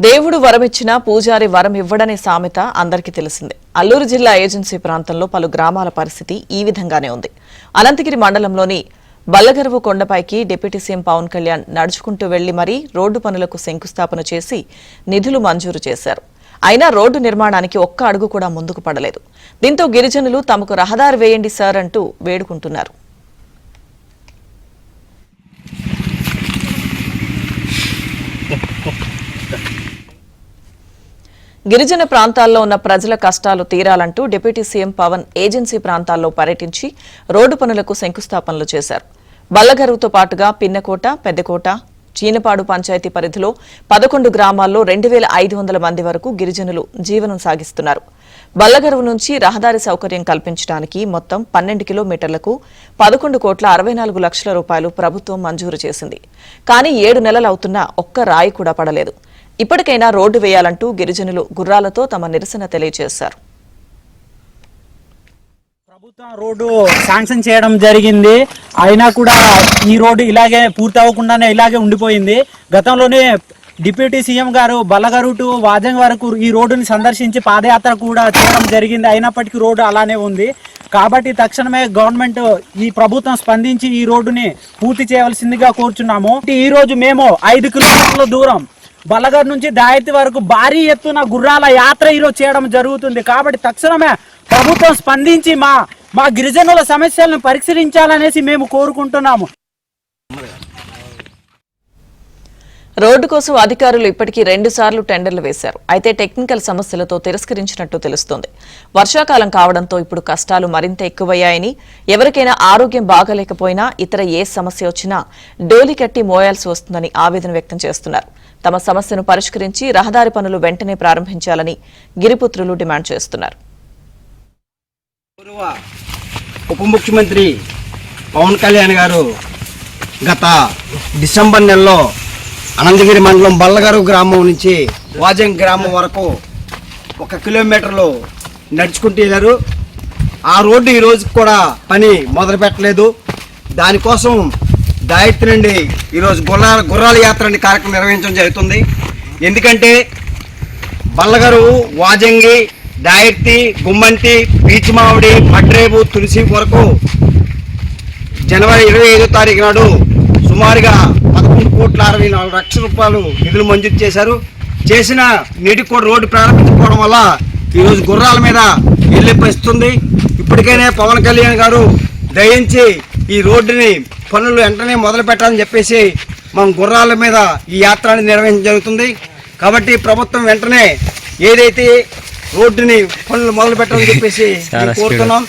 దేవుడు వరమిచ్చినా పూజారి వరం ఇవ్వడనే సామెత అందరికీ తెలిసిందే. అల్లూరు జిల్లా ఏజెన్సీ ప్రాంతంలో పలు గ్రామాల పరిస్థితి ఈ విధంగానే ఉంది. అనంతగిరి మండలంలోని బల్లగరువు కొండపైకి డిప్యూటీ సీఎం పవన్ కళ్యాణ్ నడుచుకుంటూ వెళ్లి మరీ రోడ్డు పనులకు శంకుస్థాపన చేసి నిధులు మంజూరు చేశారు. అయినా రోడ్డు నిర్మాణానికి ఒక్క అడుగు కూడా ముందుకు పడలేదు. దీంతో గిరిజనులు తమకు రహదారి వేయండి సార్ అంటూ వేడుకుంటున్నారు. గిరిజన ప్రాంతాల్లో ఉన్న ప్రజల కష్టాలు తీరాలంటూ డిప్యూటీ సీఎం పవన్ ఏజెన్సీ ప్రాంతాల్లో పర్యటించి రోడ్డు పనులకు శంకుస్థాపనలు చేశారు. బల్లగరువుతో పాటుగా పిన్నకోట, పెద్దకోట, చీనపాడు పంచాయతీ పరిధిలో 11 గ్రామాల్లో 2500 మంది వరకు గిరిజనులు జీవనం సాగిస్తున్నారు. బల్లగరువు నుంచి రహదారి సౌకర్యం కల్పించడానికి మొత్తం 12 కిలోమీటర్లకు 11,64 లక్షల రూపాయలు ప్రభుత్వం మంజూరు చేసింది. కానీ 7 నెలలు అవుతున్నా ఒక్క రాయి కూడా పడలేదు. ఇప్పటికైనా రోడ్డు వేయాలంటూ గిరిజనులు గుర్రాలతో తమ నిరసన తెలియజేశారు. ప్రభుత్వం రోడ్డు శాంక్షన్ చేయడం జరిగింది, అయినా కూడా ఈ రోడ్డు ఇలాగే పూర్తి అవ్వకుండానే ఇలాగే ఉండిపోయింది. గతంలోనే డిప్యూటీ సీఎం గారు బల్లగరువు టు వాజంగ్ వరకు ఈ రోడ్డుని సందర్శించి పాదయాత్ర కూడా చేయడం జరిగింది. అయినప్పటికీ రోడ్డు అలానే ఉంది. కాబట్టి తక్షణమే గవర్నమెంట్ ఈ ప్రభుత్వం స్పందించి ఈ రోడ్డుని పూర్తి చేయవలసిందిగా కోరుచున్నాము. ఈ రోజు మేము 5 కిలోమీటర్ల దూరం బల్లగర్ నుంచి దాయతి వరకు భారీ ఎత్తున గుర్రాల యాత్ర ఈరోజు చేయడం జరుగుతుంది. కాబట్టి తక్షణమే ప్రభుత్వం స్పందించి మా గిరిజనుల సమస్యలను పరిశీలించాలనేసి మేము కోరుకుంటున్నాము. రోడ్డు కోసం అధికారులు ఇప్పటికీ 2 సార్లు టెండర్లు వేశారు. అయితే టెక్నికల్ సమస్యలతో తిరస్కరించినట్టు తెలుస్తోంది. వర్షాకాలం కావడంతో ఇప్పుడు కష్టాలు మరింత ఎక్కువయ్యాయని, ఎవరికైనా ఆరోగ్యం బాగలేకపోయినా ఇతర ఏ సమస్య వచ్చినా డోలి కట్టి మోయాల్సి వస్తుందని ఆవేదన వ్యక్తం చేస్తున్నారు. తమ సమస్యను పరిష్కరించి రహదారి పనులు వెంటనే ప్రారంభించాలని గిరిపుత్రులు డిమాండ్ చేస్తున్నారు. ఉప ముఖ్యమంత్రి పవన్ కళ్యాణ్ గారు గత డిసెంబర్ నెలలో అనంతగిరి మండలం బల్లగరువు గ్రామం నుంచి వాజంగ్ గ్రామం వరకు 1 కిలోమీటర్లు నడుచుకుంటూ వెళ్ళారు. ఆ రోడ్డు ఈ రోజు కూడా పని మొదలు పెట్టలేదు. దానికోసం దాయత్రి నుండి ఈరోజు గుర్రాల యాత్ర అనే కార్యక్రమం నిర్వహించడం జరుగుతుంది. ఎందుకంటే బల్లగరువు, వాజంగి, దాయర్తి, గుమ్మంతి, పీచిమావిడి, మడ్రేబు, తులసి వరకు జనవరి 25వ తారీఖు నాడు సుమారుగా 11,64 లక్షల రూపాయలు నిధులు మంజూరు చేశారు. చేసిన నేటికి కూడా రోడ్డు ప్రారంభించకపోవడం వల్ల ఈరోజు గుర్రాల మీద వెళ్ళే పరిస్థితి ఉంది. ఇప్పటికైనా పవన్ కళ్యాణ్ గారు దయించి ఈ రోడ్డుని పనులు వెంటనే మొదలు పెట్టాలని చెప్పేసి మనం గుర్రాల మీద ఈ యాత్రని నిర్వహించడం జరుగుతుంది. కాబట్టి ప్రభుత్వం వెంటనే ఏదైతే రోడ్డుని పనులు మొదలు పెట్టాలని చెప్పేసి కోరుతున్నాం.